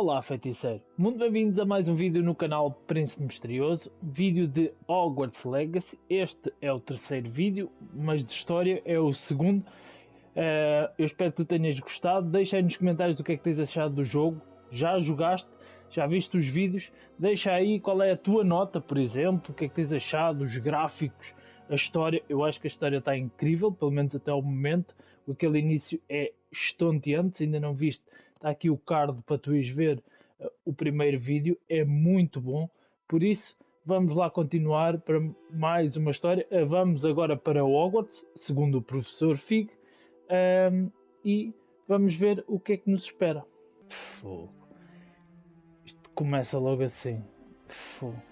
Olá feiticeiro, muito bem-vindos a mais um vídeo no canal Príncipe Misterioso, vídeo de Hogwarts Legacy. Este é o terceiro vídeo, mas de história é o segundo. Eu espero que tu tenhas gostado, deixa aí nos comentários o que é que tens achado do jogo, já jogaste, já viste os vídeos, deixa aí qual é a tua nota, por exemplo, o que é que tens achado, os gráficos, a história. Eu acho que a história está incrível, pelo menos até o momento, aquele início é estonteante, se ainda não viste. Está aqui o card para tu ires ver o primeiro vídeo, é muito bom, por isso vamos lá continuar para mais uma história. Vamos agora para Hogwarts, segundo o professor Fig, e vamos ver o que é que nos espera. Fogo. Isto começa logo assim. Fogo.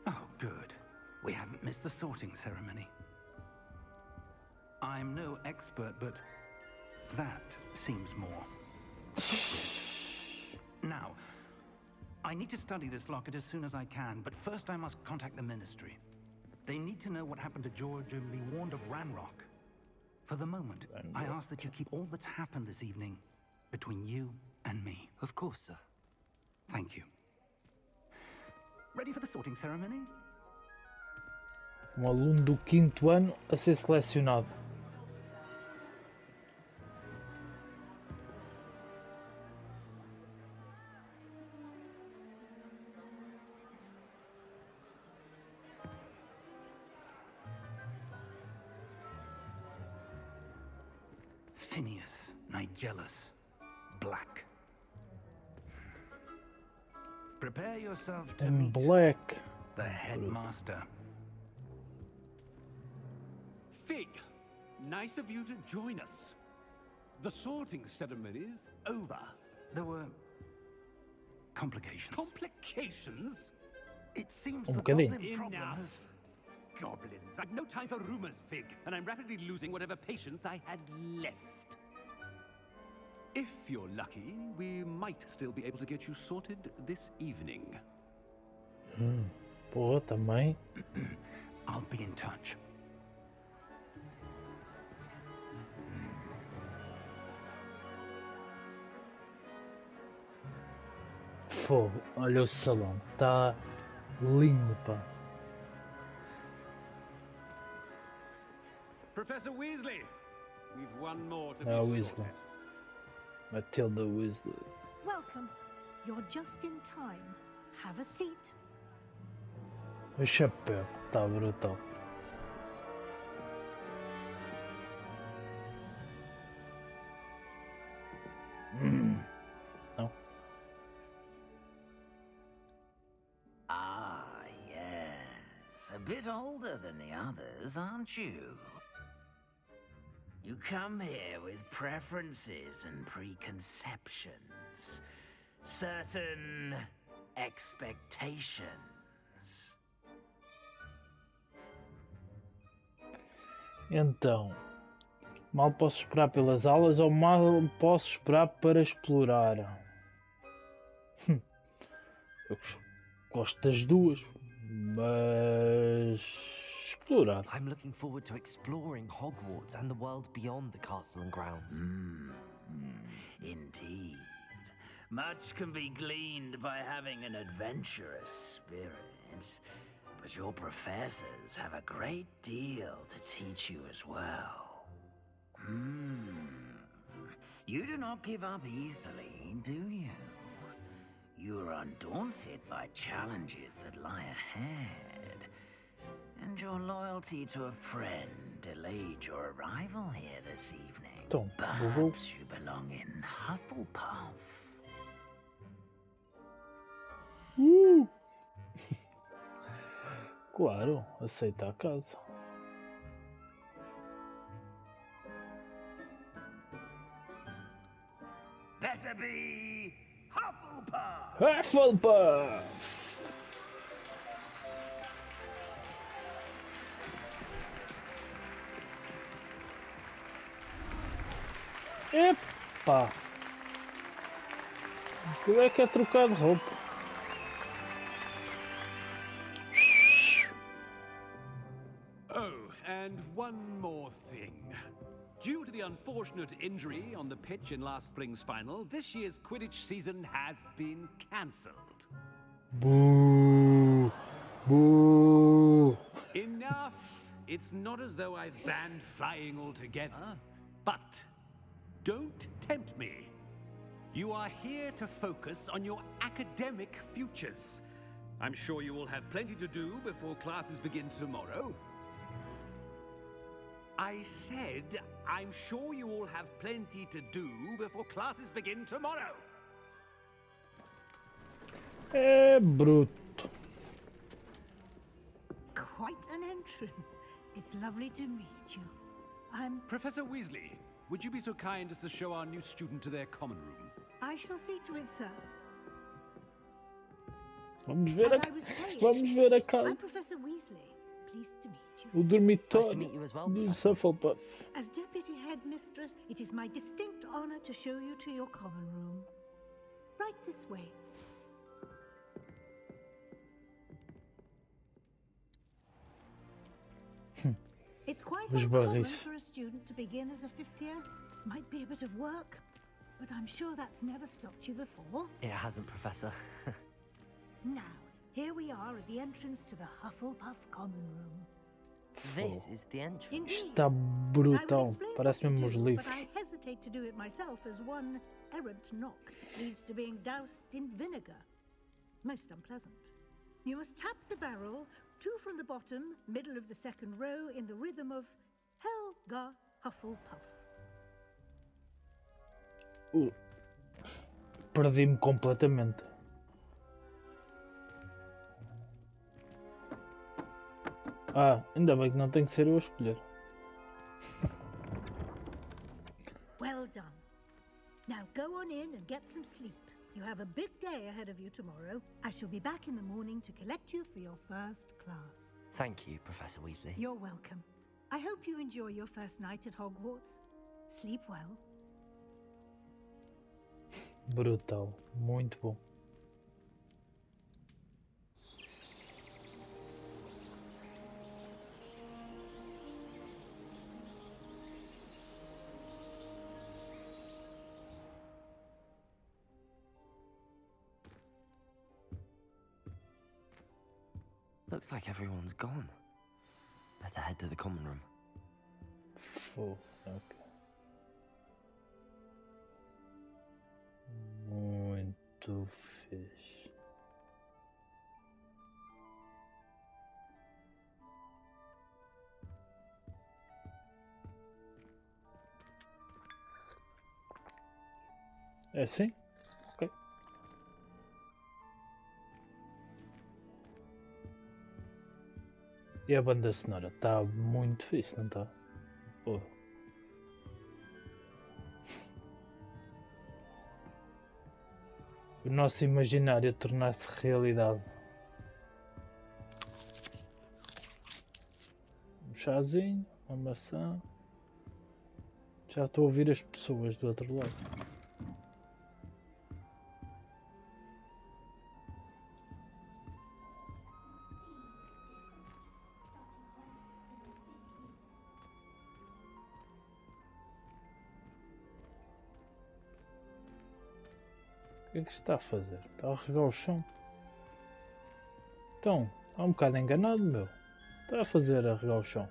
Oh, good. We haven't missed the sorting ceremony. I'm no expert, but that seems more appropriate. Now, I need to study this locket as soon as I can, but first I must contact the Ministry. They need to know what happened to George and be warned of Ranrock. For the moment, I ask that you keep all that's happened this evening between you and me. Of course, sir. Thank you. Ready for the sorting ceremony? Um aluno do 5º ano a ser selecionado. Phineas, Nigellus, Black. Prepare yourself to meet Black. the headmaster. Fig, nice of you to join us. The sorting ceremony's over. There were complications. Complications? It seems Um the bocadinho. goblin problem has... Enough. Goblins. I've no time for rumors, Fig, and I'm rapidly losing whatever patience I had left. If you're lucky, we might still be able to get you sorted this evening. Pô, também. I'll be in touch. Fogo, olha o salão, está lindo, pá. Professor Weasley, we've one more to be Weasley. sorted. Matilda Weasley. Welcome. You're just in time. Have a seat. O chapéu, está brutal. Não. Ah, yes. A bit older than the others, aren't you? You come here with preferences and preconceptions. Certain expectations. Então, mal posso esperar pelas aulas ou mal posso esperar para explorar? Eu gosto das duas, mas explorar. I'm looking forward to exploring Hogwarts and the world beyond the castle and grounds. Indeed. Much can be gleaned by having an adventurous spirit, but your professors have a great deal to teach you as well. You do not give up easily, do you? You are undaunted by challenges that lie ahead, and your loyalty to a friend delayed your arrival here this evening. Então, Perhaps you belong in Hufflepuff. Claro, aceita a casa. Better be Hufflepuff! Hufflepuff! Epa! Como é que é trocar de roupa? Oh, and one more thing. Due to the unfortunate injury on the pitch in last spring's final, this year's Quidditch season has been cancelled. Boo! Boo! Enough! It's not as though I've banned flying altogether, but don't tempt me. You are here to focus on your academic futures. I'm sure you will have plenty to do before classes begin tomorrow. I said, I'm sure you all have plenty to do before classes begin tomorrow. É bruto. Quite an entrance. It's lovely to meet you. I'm... Professor Weasley, would you be so kind as to show our new student to their common room? I shall see to it, sir. Vamos ver As I was saying, a casa. I'm Professor Weasley. Pleased to meet you. O dormitório Nice to meet you as well, do Professor. Hufflepuff. As Deputy Headmistress, it is my distinct honor to show you to your common room. Right this way. It's quite Os uncommon barris. for a student to begin as a fifth year. Might be a bit of work, but I'm sure that's never stopped you before. It hasn't, Professor. Now, here we are at the entrance to the Hufflepuff common room. This is the entrance. Indeed. Está I will brutal. explain Parece what to mesmo os do, livros. but I hesitate to do it myself as one errant knock leads to being doused in vinegar. Most unpleasant. You must tap the barrel, 2 from the bottom, middle of the second row, in the rhythm of Helga Hufflepuff. Perdi-me completamente. Ainda bem que não tem que ser eu a escolher. Well done. Now go on in and get some sleep. You have a big day ahead of you tomorrow. I shall be back in the morning to collect you for your first class. Thank you, Professor Weasley. You're welcome. I hope you enjoy your first night at Hogwarts. Sleep well. Brutal. Muito bom. Looks like everyone's gone. Better head to the common room. Ok. Muito fixe. É assim? Ok. E a banda sonora está muito fixe, não está? Pô. O nosso imaginário tornar-se realidade. Um chazinho, uma maçã. Já estou a ouvir as pessoas do outro lado. O que é que está a fazer? Está a regar o chão? Então, está um bocado enganado, meu. Está a fazer a regar o chão.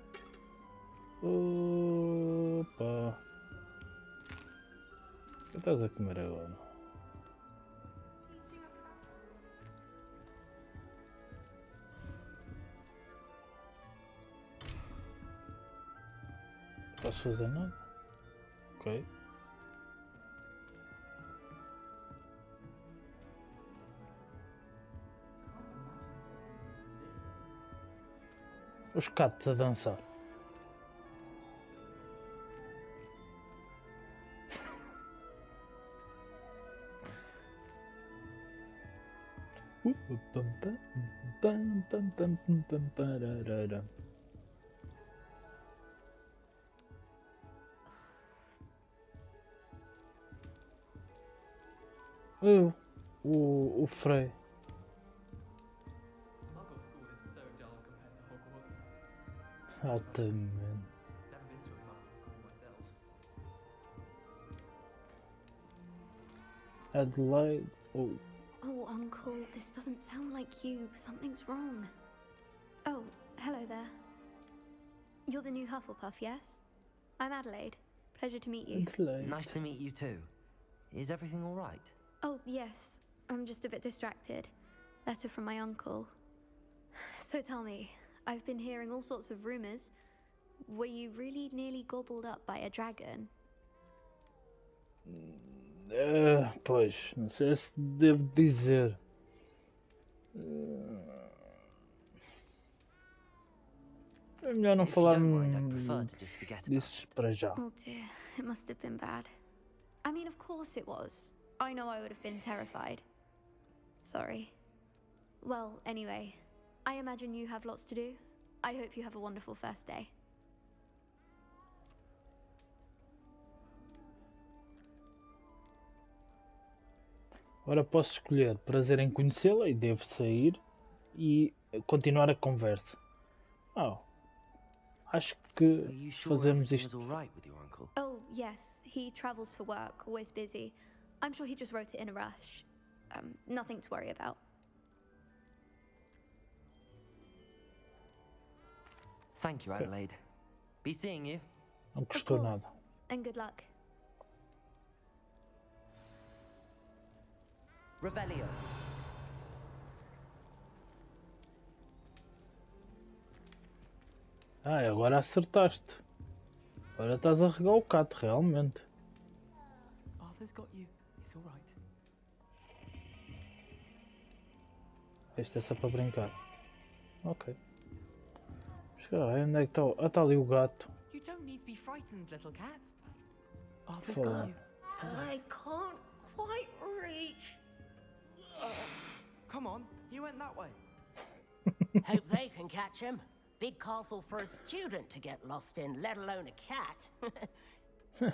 Opa! O que estás a comer agora? Não posso fazer nada? Ok. Os gatos a dançar. O Frei. Muggle school is so dull compared to Hogwarts. Altamente. Never been to a Muggle school myself. Adelaide. Oh, Oh, Uncle, this doesn't sound like you. Something's wrong. Oh, hello there. You're the new Hufflepuff, yes? I'm Adelaide. Pleasure to meet you. Adelaide. Nice to meet you too. Is everything all right? Oh, yes. I'm just a bit distracted. Letter from my uncle. So tell me, I've been hearing all sorts of rumors. Were you really nearly gobbled up by a dragon? Pois, não sei se devo dizer. É melhor não If you falar don't mind, I'd prefer to just forget about disso it. para já. Oh dear, it must have been bad. I mean, of course it was. I know I would have been terrified. Sorry. Well, anyway, I imagine you have lots to do. I hope you have a wonderful first day. Agora posso escolher prazer em conhecê-la e devo sair e continuar a conversa. Acho Are que you sure fazemos everything is isto. all right with your uncle? Oh, yes, he travels for work, always busy. I'm sure he just wrote it in a rush. Nothing to worry about. Thank you, Adelaide. Be seeing you. Não Of custou course. nada. And good luck. Revelio. Agora acertaste. Agora estás a regar o gato, realmente. Arthur's got you. It's all right. Isto é só para brincar. Ok. Espera aí, onde é que está? Está ali o gato. You don't need to be frightened, little cat. Arthur's Foda. got you. It's all right. I can't quite reach. Come on, you went that way. Hope they can catch him. Big castle for a student to get lost in, let alone a cat.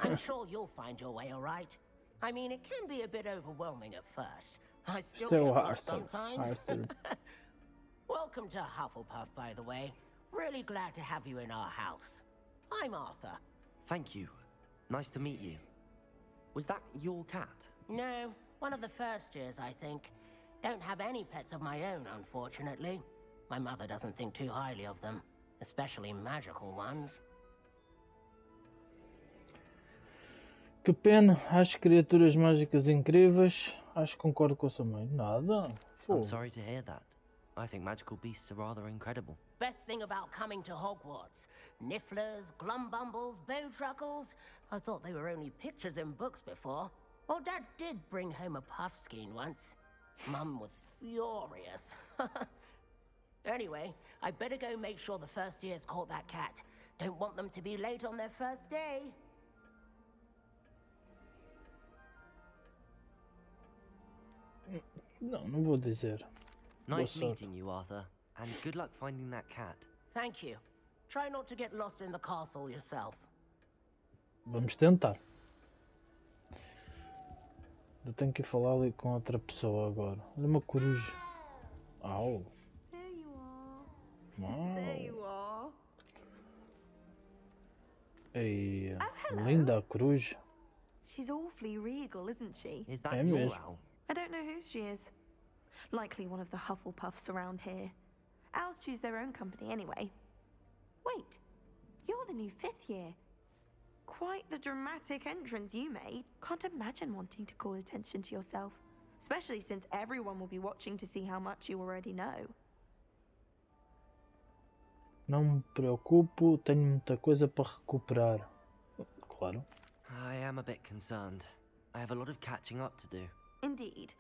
I'm sure you'll find your way all right. I mean, it can be a bit overwhelming at first. I still Still get lost Arthur. sometimes. Arthur. Welcome to Hufflepuff, by the way. Really glad to have you in our house. I'm Arthur. Thank you. Nice to meet you. Was that your cat? No, one of the first years, I think. Don't have any pets of my own, unfortunately. My mother doesn't think too highly of them, especially magical ones. Que pena, acho criaturas mágicas incríveis. Acho que concordo com a sua mãe. Nada. I'm Fogo. sorry to hear that. I think magical beasts are rather incredible. Best thing about coming to Hogwarts. Nifflers, glumbumbles, bowtruckles. I thought they were only pictures in books before. Well, Dad did bring home a puffskein once. Mum was furious. Anyway, I better go make sure the first years caught that cat. Don't want them to be late on their first day. Não vou dizer. Nice Boa sorte. meeting you, Arthur. And good luck finding that cat. Thank you. Try not to get lost in the castle yourself. Vamos tentar. Eu tenho que ir falar ali com outra pessoa agora. Olha uma coruja. Au. There you are. Uau. There you are. Ei, Oh, hello. linda a coruja. She's awfully regal, isn't she? Is that É your mesmo. owl? I don't know who she is. Likely one of the Hufflepuffs around here. Owls choose their own company anyway. Wait, you're the new 5th year. Quite the dramatic entrance you made. Can't imagine wanting to call attention to yourself, especially since everyone will be watching to see how much you already know. Não me preocupo, tenho muita coisa para recuperar. Claro. I am a bit concerned. I have a lot of catching up to do. Indeed,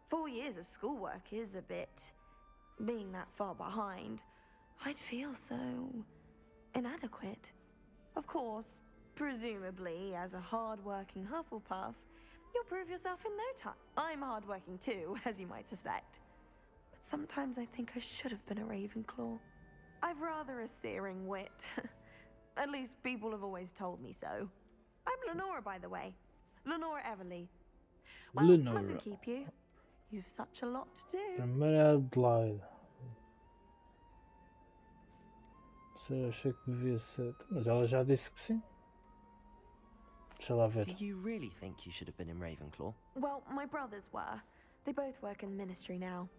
4 years of schoolwork is a bit... Being that far behind, I'd feel so... inadequate. Of course, presumably, as a hard-working Hufflepuff, you'll prove yourself in no time. I'm hard-working too, as you might suspect. But sometimes I think I should have been a Ravenclaw. I've rather a searing wit. At least people have always told me so. I'm Lenora, by the way. Lenora Everly. Well, Lenora. mustn't keep you. You've such a lot to do. Primeira Adelaide. Eu achei que devia ser. Mas ela já disse que sim. Deixa lá ver. Do you really think you should have been in Ravenclaw? Well, my brothers were. They both work in the ministry now.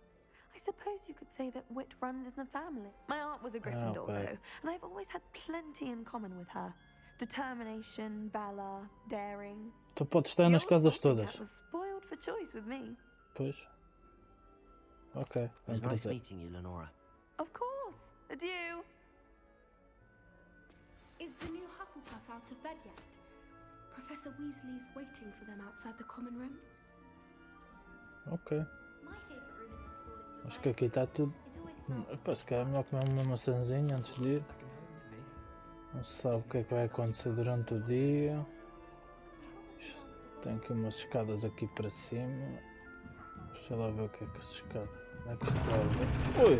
I suppose you could say that wit runs in the family. My aunt was a Gryffindor, though, and I've always had plenty in common with her. Determination, valor, daring. Tu podes estar nas casas todas. That was spoiled for choice with me. Pois. Ok. It was nice meeting you, Lenora. Of course. Adieu. Is the new Hufflepuff out of bed yet? Professor Weasley's waiting for them outside the common room. Ok. My favorite room in the school is the Acho que aqui está tudo. Se calhar é melhor comer uma maçãzinha antes de ir. Não se sabe o que é que vai acontecer durante o dia. Tem aqui umas escadas aqui para cima. Deixa lá ver o que é que essa escada. Como é que isto vai ver? Oi!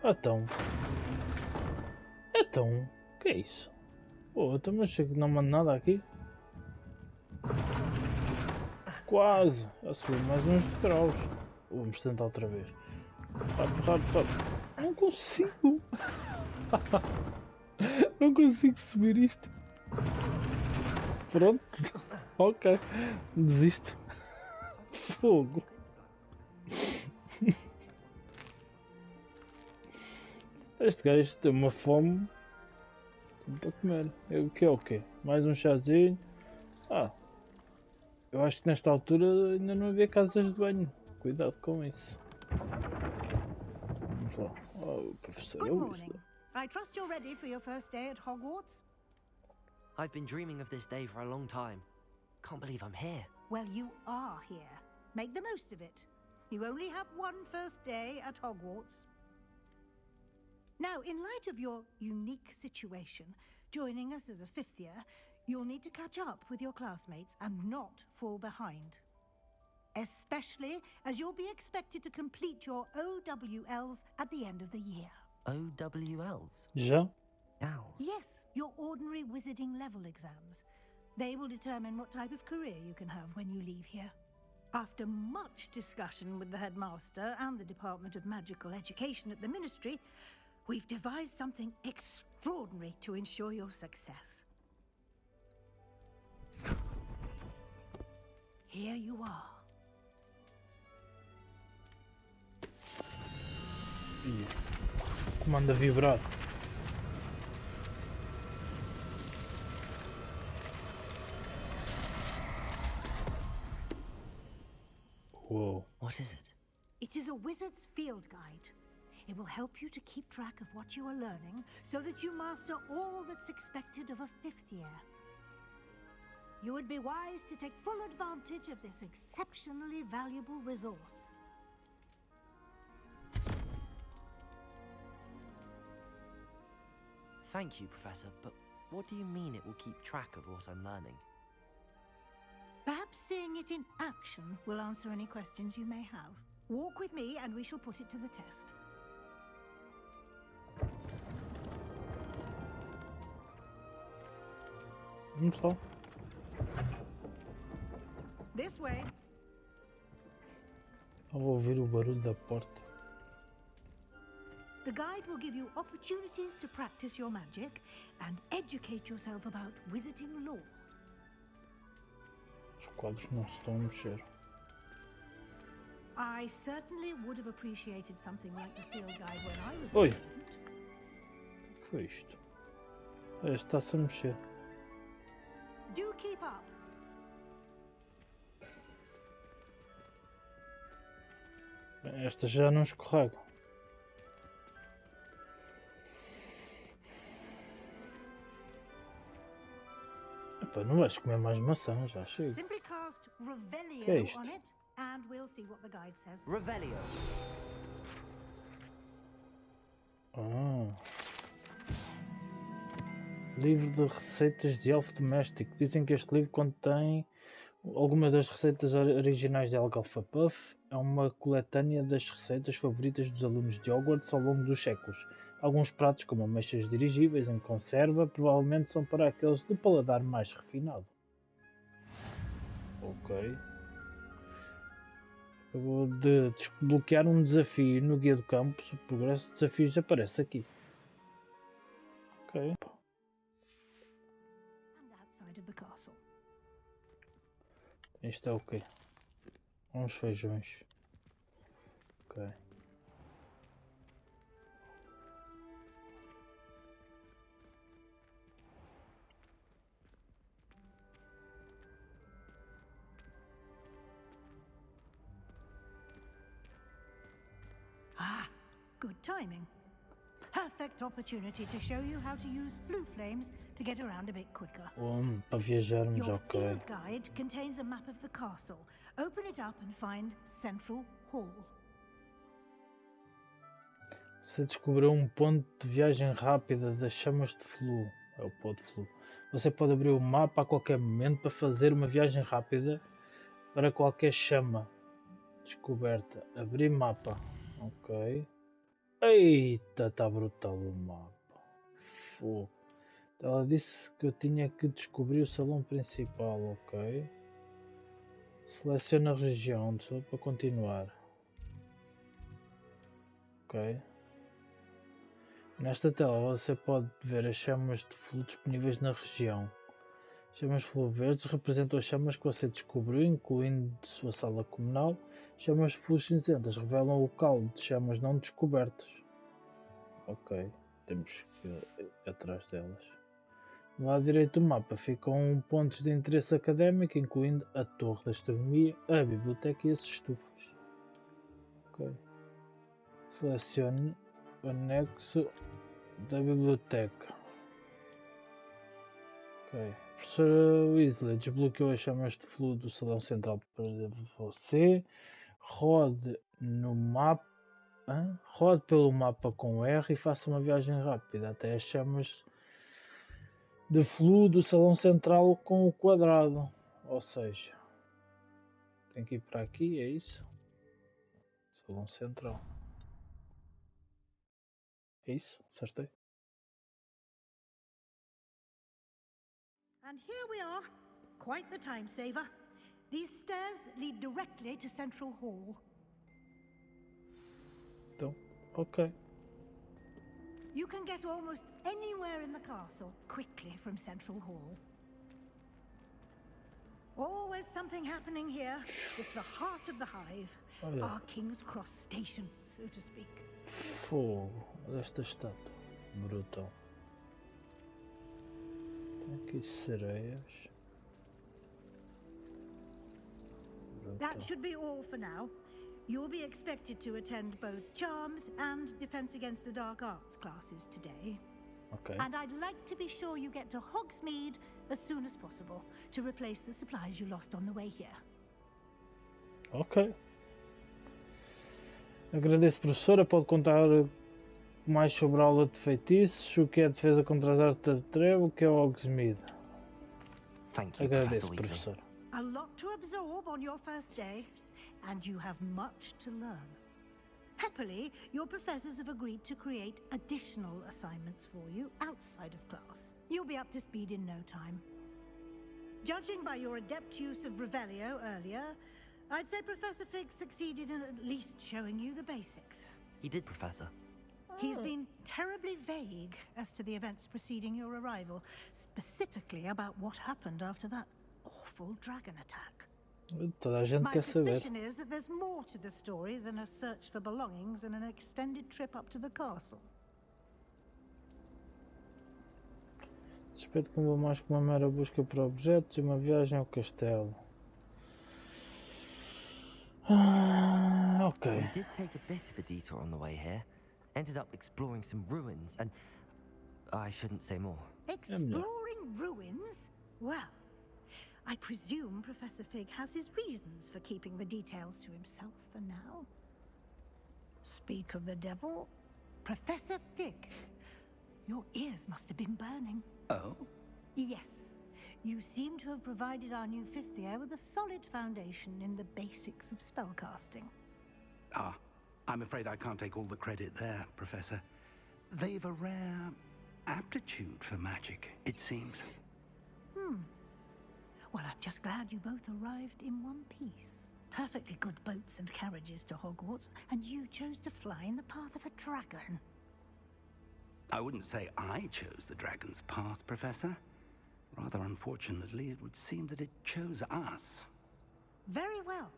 Então. Então. O que é isso? Pô, então mas chego que não mando nada aqui. Quase! Já subi mais uns degraus. Vamos tentar outra vez. Rápido. Não consigo! Não consigo subir isto. Pronto. Ok. Desisto. Fogo. Este gajo tem uma fome para comer. O que é o quê? Mais um chazinho. Eu acho que nesta altura ainda não havia casas de banho. Cuidado com isso. Vamos lá. Oh, professor. Good morning. I trust you're ready for your first day at Hogwarts? I've been dreaming of this day for a long time. Can't believe I'm here. Well, you are here. Make the most of it. You only have one first day at Hogwarts. Now, in light of your unique situation, joining us as a fifth year, you'll need to catch up with your classmates and not fall behind. Especially as you'll be expected to complete your OWLs at the end of the year. OWLs? Já? Owls? Yes, your ordinary wizarding level exams. They will determine what type of career you can have when you leave here. After much discussion with the headmaster and the Department of Magical Education at the Ministry, we've devised something extraordinary to ensure your success. Here you are. Comanda vibrar. Whoa. What is it? It is a wizard's field guide. It will help you to keep track of what you are learning so that you master all that's expected of a fifth year. You would be wise to take full advantage of this exceptionally valuable resource. Thank you, Professor, but what do you mean it will keep track of what I'm learning? Perhaps seeing it in action will answer any questions you may have. Walk with me and we shall put it to the test. Vamos lá. This way. Eu vou ouvir o barulho da porta. The guide will give you opportunities to practice your magic and educate yourself about wizarding lore. Os quadros não se estão a mexer. I certainly would have appreciated something like the field guide when I was Oi. a student. O que foi isto? Este está-se a mexer. Do keep up. Bem, esta já não escorrega. Epá, não vais comer mais maçã, já chega. Simply cast Que é Revelio isto? on it and we'll see what the guide says. Revelio. Livro de receitas de elfo doméstico. Dizem que este livro contém algumas das receitas originais de Hufflepuff. É uma coletânea das receitas favoritas dos alunos de Hogwarts ao longo dos séculos. Alguns pratos, como ameixas dirigíveis em conserva, provavelmente são para aqueles de paladar mais refinado. Ok. Acabou de desbloquear um desafio no guia do campus. O progresso de desafios aparece aqui. Ok. And outside of the castle. Isto é o quê? Uns feijões. Ok. Ah, good timing. Perfect opportunity to show you how to use flue flames to get around a bit quicker. Para viajarmos, Your ok. field guide contains a map of the castle. Open it up and find Central Hall. Você descobriu um ponto de viagem rápida das chamas de flue. É o pó de flue. Você pode abrir o mapa a qualquer momento para fazer uma viagem rápida para qualquer chama descoberta. Abrir mapa. Ok. Eita, está brutal o mapa. Fogo. Ela disse que eu tinha que descobrir o salão principal. Ok. Seleciona a região só para continuar. Ok. Nesta tela você pode ver as chamas de flue disponíveis na região. Chamas de flue verdes representam as chamas que você descobriu, incluindo sua sala comunal. Chamas de flue cinzentas revelam o local de chamas não descobertas. Ok, temos que ir atrás delas. No lado direito do mapa ficam pontos de interesse académico, incluindo a Torre da Astronomia, a Biblioteca e as estufas. Ok. Selecione o anexo da biblioteca. Ok. Professora Weasley desbloqueou as chamas de flue do salão central para você. Rode no mapa. Rode pelo mapa com R e faça uma viagem rápida até as chamas de flue do salão central com o quadrado. Ou seja, tem que ir para aqui, é isso? Salão central. É isso? Acertei? And here we are. Quite the time saver. These stairs lead directly to Central Hall. Então, ok. You can get almost anywhere in the castle quickly from Central Hall. Always something happening here. It's the heart of the hive. Olha. Our King's Cross station, so to speak. Fogo desta estátua. Brutal. Tem aqui sereias. Brutal. That should be all for now. You'll be expected to attend both Charms and Defense Against the Dark Arts classes today. Ok. And I'd like to be sure you get to Hogsmeade as soon as possible to replace the supplies you lost on the way here. Ok. Agradeço, professora. Pode contar mais sobre a aula de feitiços, o que é a defesa contra as artes da treva, o que é o Hogsmeade. Thank you, Agradeço, Professor Weasley. professora. A lot to absorb on your first day, and you have much to learn. Happily, your professors have agreed to create additional assignments for you outside of class. You'll be up to speed in no time. Judging by your adept use of Revelio earlier, I'd say Professor Fig succeeded in at least showing you the basics. He did, Professor. He's been terribly vague as to the events preceding your arrival, specifically about what happened after that awful dragon attack. Toda a gente My quer saber. suspicion is that there's more to the story than a search for belongings and an extended trip up to the castle. Suspeito que não vou mais que uma mera busca por objetos e uma viagem ao castelo. Ok. We did take a bit of a detour on the way here. Ended up exploring some ruins and... I shouldn't say more. Exploring ruins? Well, I presume Professor Fig has his reasons for keeping the details to himself for now. Speak of the devil, Professor Fig, your ears must have been burning. Oh? Yes, you seem to have provided our new fifth year with a solid foundation in the basics of spellcasting. Ah, I'm afraid I can't take all the credit there, Professor. They've a rare aptitude for magic, it seems. Well, I'm just glad you both arrived in one piece. Perfectly good boats and carriages to Hogwarts, and you chose to fly in the path of a dragon. I wouldn't say I chose the dragon's path, Professor. Rather unfortunately, it would seem that it chose us. Very well.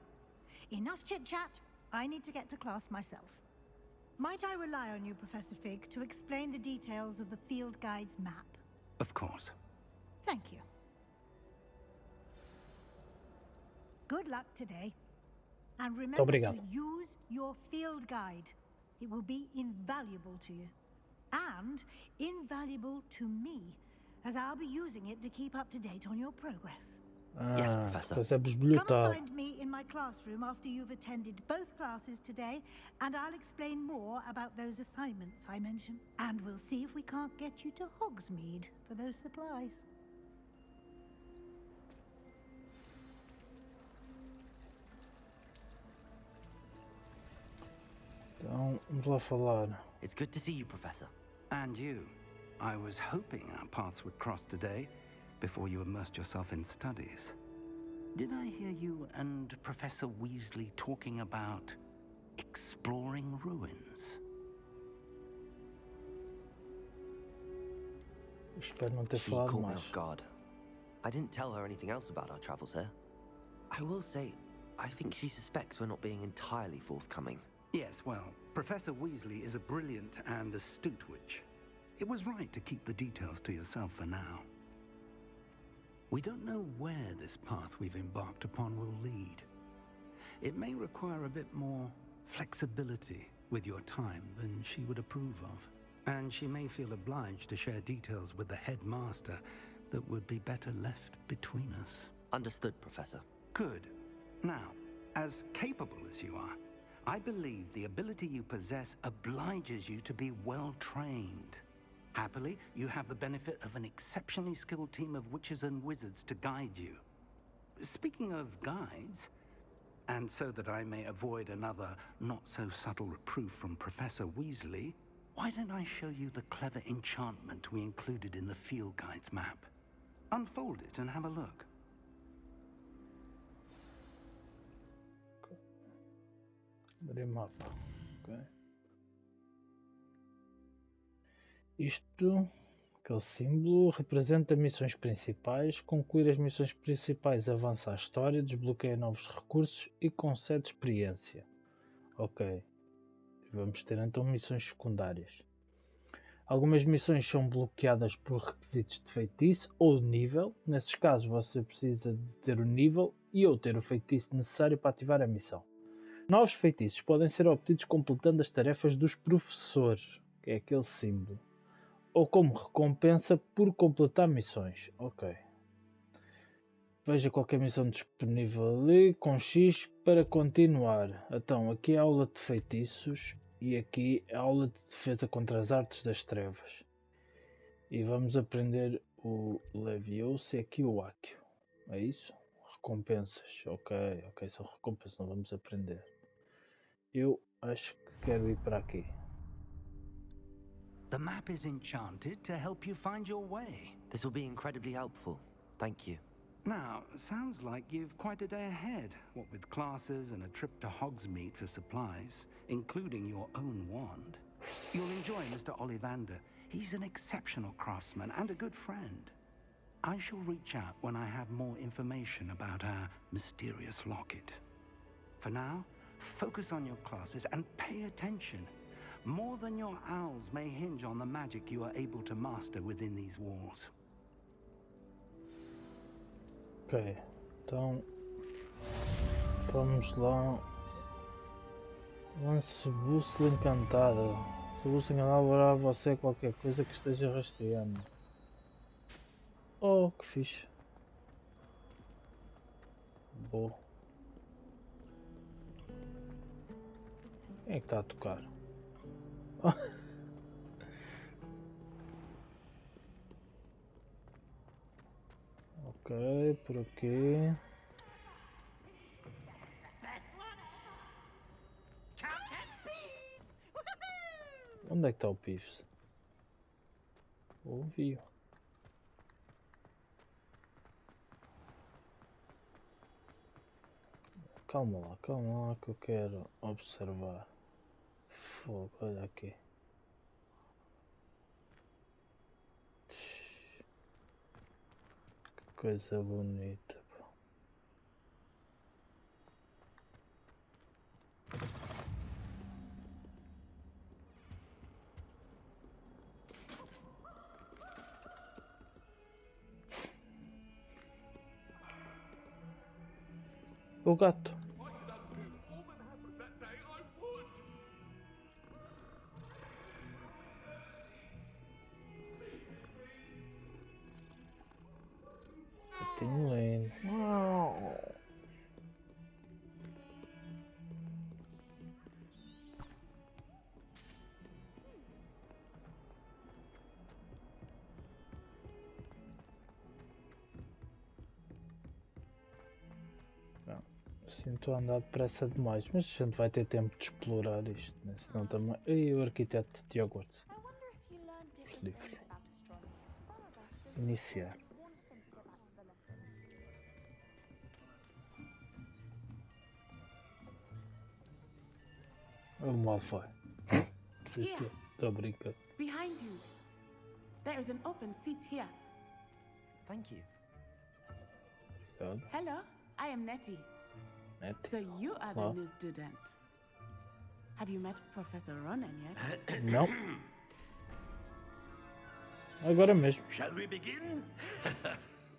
Enough chit-chat. I need to get to class myself. Might I rely on you, Professor Fig, to explain the details of the field guide's map? Of course. Thank you. Good luck today. And remember to use your field guide. It will be invaluable to you. And invaluable to me, as I'll be using it to keep up to date on your progress. Yes, Professor. Come and find me in my classroom after you've attended both classes today, and I'll explain more about those assignments I mentioned. And we'll see if we can't get you to Hogsmeade for those supplies. Então, vamos lá falar. It's good to see you, Professor. And you. I was hoping our paths would cross today, before you immersed yourself in studies. Did I hear you and Professor Weasley talking about exploring ruins? Espero não ter She falado caught me mais. off guard. I didn't tell her anything else about our travels here. I will say, I think she suspects we're not being entirely forthcoming. Yes, well, Professor Weasley is a brilliant and astute witch. It was right to keep the details to yourself for now. We don't know where this path we've embarked upon will lead. It may require a bit more flexibility with your time than she would approve of. And she may feel obliged to share details with the headmaster that would be better left between us. Understood, Professor. Good. Now, as capable as you are, I believe the ability you possess obliges you to be well trained. Happily, you have the benefit of an exceptionally skilled team of witches and wizards to guide you. Speaking of guides, and so that I may avoid another not-so-subtle reproof from Professor Weasley, why don't I show you the clever enchantment we included in the field guide's map? Unfold it and have a look. Abrir mapa. Okay. Isto, aquele símbolo, representa missões principais. Concluir as missões principais avança a história, desbloqueia novos recursos e concede experiência. Ok. Vamos ter então missões secundárias. Algumas missões são bloqueadas por requisitos de feitiço ou de nível. Nesses casos você precisa de ter o nível e ou ter o feitiço necessário para ativar a missão. Novos feitiços podem ser obtidos completando as tarefas dos professores, que é aquele símbolo, ou como recompensa por completar missões. Ok. Veja qualquer missão disponível ali com X para continuar. Então aqui é a aula de feitiços e aqui é a aula de defesa contra as artes das trevas. E vamos aprender o Leviosa e aqui o Accio. É isso? Recompensas. Ok, são recompensas, não vamos aprender. Eu acho que quero ir para aqui. The map is enchanted to help you find your way. This will be incredibly helpful. Thank you. Now, sounds like you've quite a day ahead, what with classes and a trip to Hogsmeade for supplies, including your own wand. You'll enjoy Mr. Ollivander. He's an exceptional craftsman and a good friend. I shall reach out when I have more information about our mysterious locket. For now, focus on your classes and pay attention. More than your owls may hinge on the magic you are able to master within these walls. Ok, então vamos lá. Lance bússola encantada. Se a bússola encantada levará a você qualquer coisa que esteja rastreando. Oh, que fixe. Boa. Quem é que está a tocar? Ok, por aqui. Onde é que está o Pives? Ouvi-o. Calma lá que eu quero observar. Fogo, olha aqui. Que coisa bonita. O gato. Tenho lendo. Sinto a andar depressa demais, mas a gente vai ter tempo de explorar isto, né? Senão também. E o arquiteto de Hogwarts. Os livros. Iniciar. O Malfoy. Estou brincando. Behind you. There is an open seat here. Thank you. Good. Hello, I am Nettie. So you are the new student. Have you met Professor Ronan yet? Não. Agora mesmo. Shall we begin?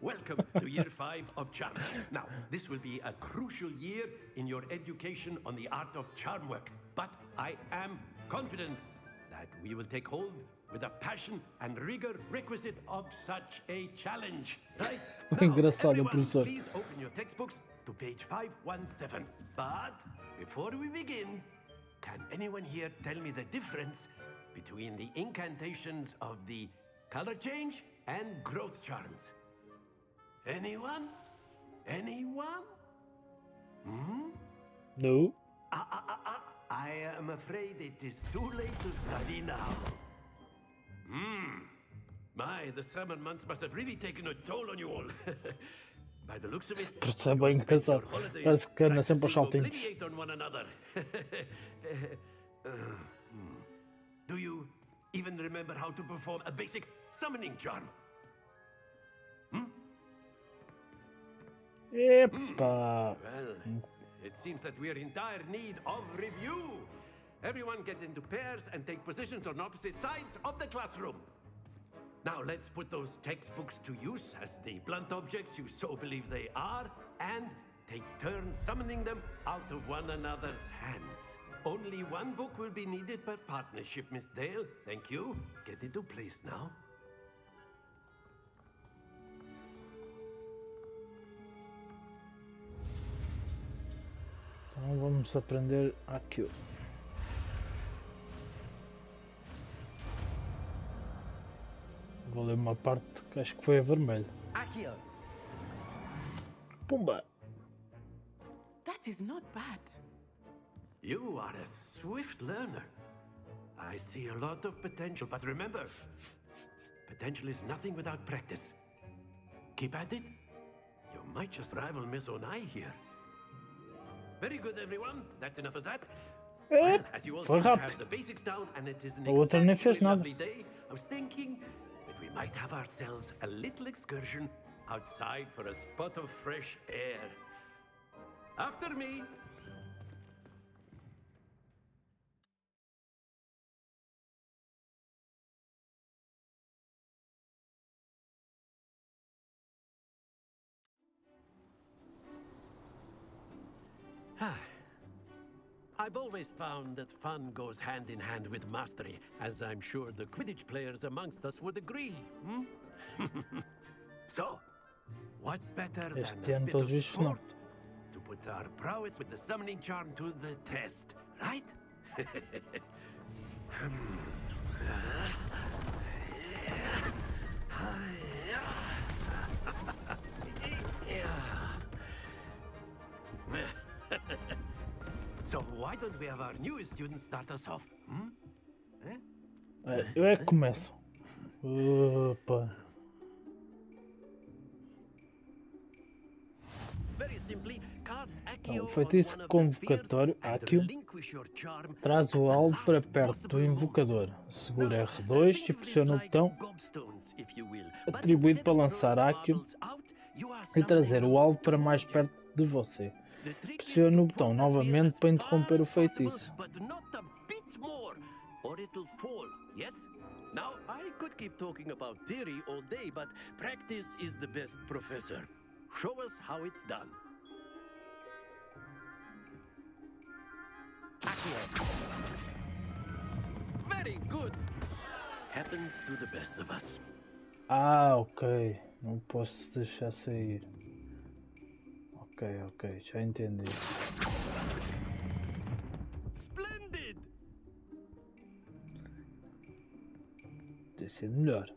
Welcome to year 5 of charms. Now, this will be a crucial year in your education on the art of charm work. But I am confident that we will take hold with the passion and rigor requisite of such a challenge. Right? Now, everyone, please open your textbooks to page 517. But before we begin, can anyone here tell me the difference between the incantations of the color change and growth charms? Anyone? Anyone? Hmm? No. I am afraid it is too late to study now. My, the summer months must have really taken a toll on you all. By the looks of it, é bem engraçado. Parece que anda sempre aos saltinhos. on one another. Do you even remember how to perform a basic summoning charm? Epa! Well, it seems that we are in dire need of review. Everyone get into pairs and take positions on opposite sides of the classroom. Now let's put those textbooks to use as the blunt objects you so believe they are, and take turns summoning them out of one another's hands. Only one book will be needed per partnership, Miss Dale. Thank you. Get into place now. Então vamos aprender aqui. Vou ler uma parte que acho que foi a vermelho. Accio. Pumba! That is not bad. You are a swift learner. I see a lot of potential, but remember, potential is nothing without practice. Keep at it. You might just rival Miss Onai here. Very good, everyone. That's enough of that. Well, as you all seem to have the basics down, and it is an exceptionally lovely day, I was thinking that we might have ourselves a little excursion outside for a spot of fresh air. After me. I've always found that fun goes hand in hand with mastery, as I'm sure the Quidditch players amongst us would agree. So, what better than a bit of sport to put our prowess with the summoning charm to the test, right? So why don't we have our newest students start us off? Eu é que começo. Opa. Então, o feitiço convocatório Accio traz o alvo para perto do invocador. Segura R2 e pressiona o botão atribuído para lançar Accio e trazer o alvo para mais perto de você. Pressione o botão novamente para interromper o feitiço. Now, I could keep talking about theory all day, but practice is the best professor. Show us how it's done. Very good. Happens to the best of us. Ah, ok. Não posso deixar sair. Ok, já entendi. Splendid. Deve ser melhor.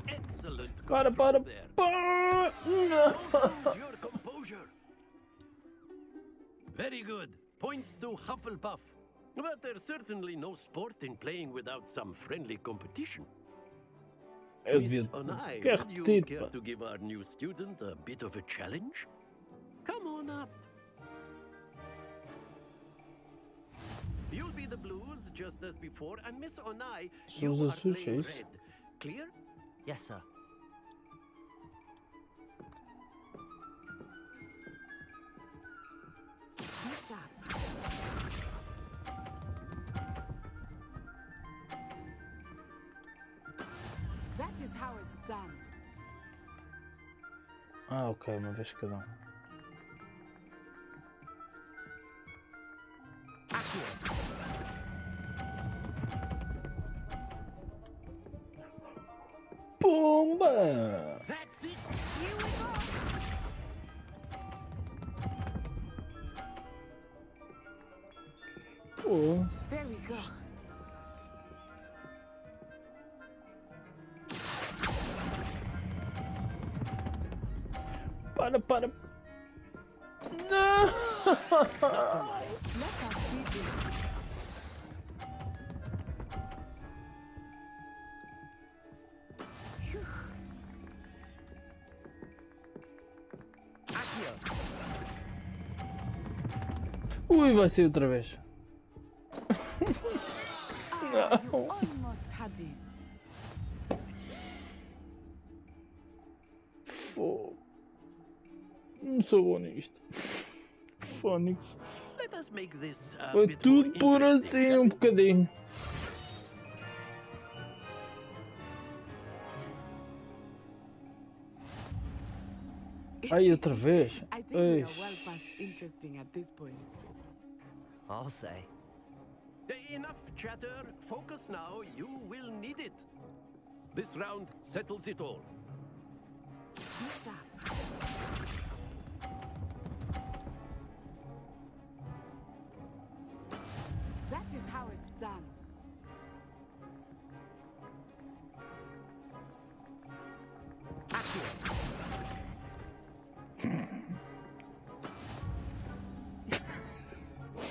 Excellent. Para! Não! Lose your composure. Very good. Points to Hufflepuff. But there's certainly no sport in playing without some friendly competition. Miss Onai, would you care to give our new student a bit of a challenge? Come on up. You'll be the blues just as before, and Miss Onai, you are playing red. Clear? Yes, sir. That is how it's done. Ah, ok, uma vez cada um. Pumba! That's it. Here we go. Oh. There we go. Para! Não! Let us see this. Phew. Ui, vai ser outra vez. You almost had it. Fogo. Não sou bom nisto. Fónix. Let us make this a Foi bit tudo more por interesting, assim shall um we? bocadinho. Ai, outra vez. I think we Ei. are well past interesting at this point. I'll say. Enough chatter. Focus now. You will need it. This round settles it all. Be sharp. That is how it's done.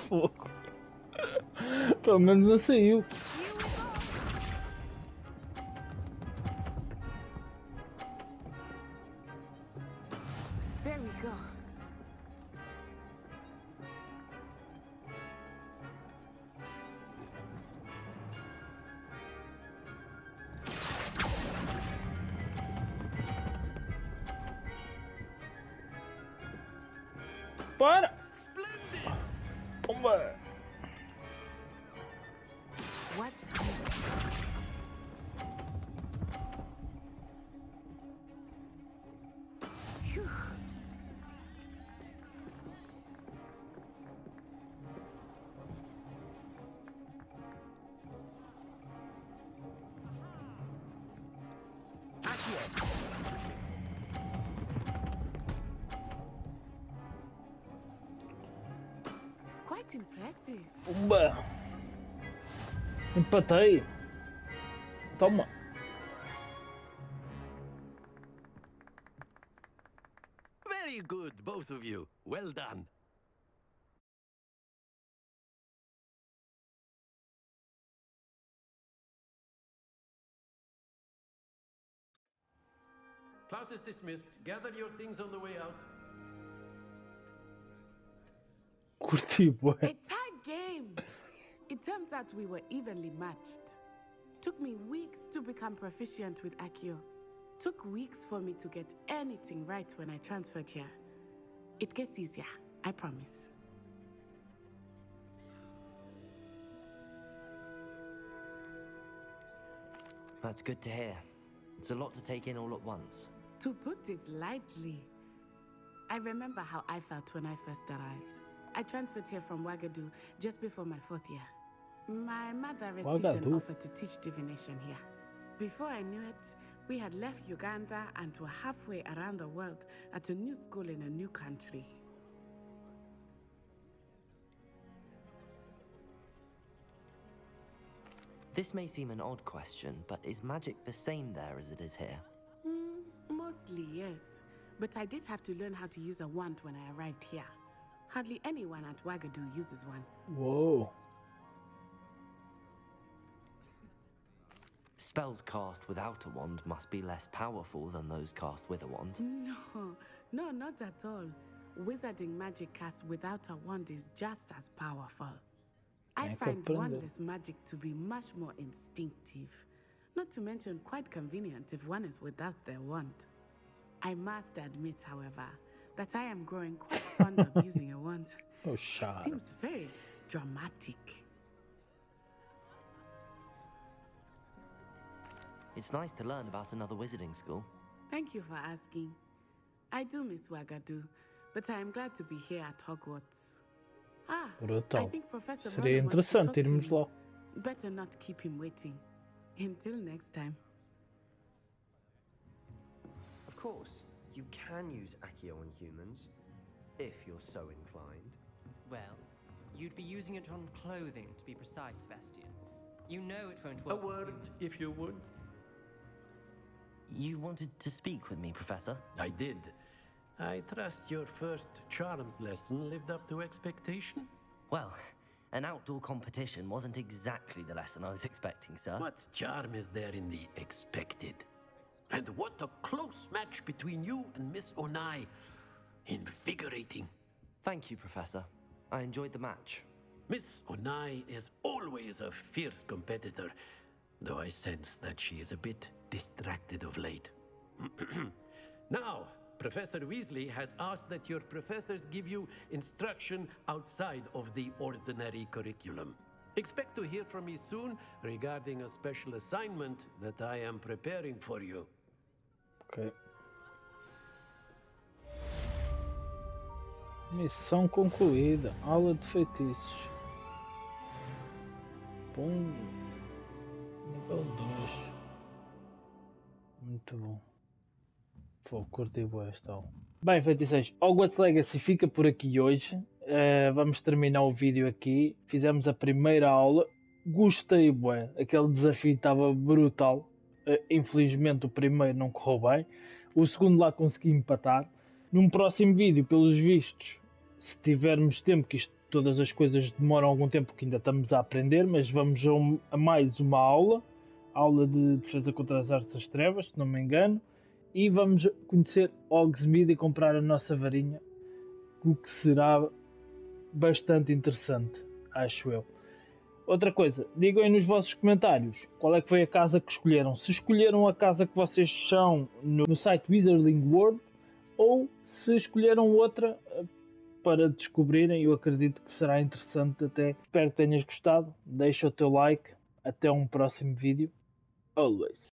Fogo. Pelo menos não saiu. Here we go. There we go. Para! Splendid. Pumba! Watch this. Phew. Quite impressive. Pumba! Empatei! Toma! Very good, both of you. Well done. Class is dismissed. Gather your things on the way out. Curti, bué. A tight game. It turns out we were evenly matched. Took me weeks to become proficient with Accio. Took weeks for me to get anything right when I transferred here. It gets easier, I promise. That's good to hear. It's a lot to take in all at once. To put it lightly, I remember how I felt when I first arrived. I transferred here from Wagadu just before my 4th year. My mother received an offer to teach divination here. Before I knew it, we had left Uganda and were halfway around the world at a new school in a new country. This may seem an odd question, but is magic the same there as it is here? Mostly, yes. But I did have to learn how to use a wand when I arrived here. Hardly anyone at Wagadu uses one. Whoa. Spells cast without a wand must be less powerful than those cast with a wand. No, not at all. Wizarding magic cast without a wand is just as powerful. I find wandless magic to be much more instinctive. Not to mention quite convenient if one is without their wand. I must admit, however, that I am growing quite fond of using a wand. Oh, shut. Seems very dramatic. It's nice to learn about another wizarding school. Thank you for asking. I do miss Wagadu, but I am glad to be here at Hogwarts. I think Professor Seria interessante irmos lá. Better not keep him waiting. Until next time. Of course, you can use Accio on humans, if you're so inclined. Well, you'd be using it on clothing, to be precise, Sebastian. You know it won't work. A word, if you would. You wanted to speak with me, Professor? I did. I trust your first charms lesson lived up to expectation? Well, an outdoor competition wasn't exactly the lesson I was expecting, sir. What charm is there in the expected? And what a close match between you and Miss Onai. Invigorating. Thank you, Professor. I enjoyed the match. Miss Onai is always a fierce competitor, though I sense that she is a bit distracted of late. Now, Professor Weasley has asked that your professors give you instruction outside of the ordinary curriculum. Expect to hear from me soon regarding a special assignment that I am preparing for you. Ok. Missão concluída. Aula de feitiços. Pum. Nível 2. Muito bom. Vou curtir esta aula. Bem, feiticeiros, Hogwarts Legacy fica por aqui hoje. Vamos terminar o vídeo aqui. Fizemos a primeira aula. Gostei, bué. Aquele desafio estava brutal. Infelizmente o primeiro não correu bem. O segundo lá consegui empatar. Num próximo vídeo, pelos vistos, se tivermos tempo, que todas as coisas demoram algum tempo, que ainda estamos a aprender, mas vamos a mais uma aula. Aula de defesa contra as artes das trevas, se não me engano. E vamos conhecer Hogsmeade e comprar a nossa varinha, o que será bastante interessante, acho eu. Outra coisa, digam aí nos vossos comentários qual é que foi a casa que escolheram. Se escolheram a casa que vocês são no site Wizarding World ou se escolheram outra para descobrirem. Eu acredito que será interessante até. Espero que tenhas gostado. Deixa o teu like. Até um próximo vídeo. Always.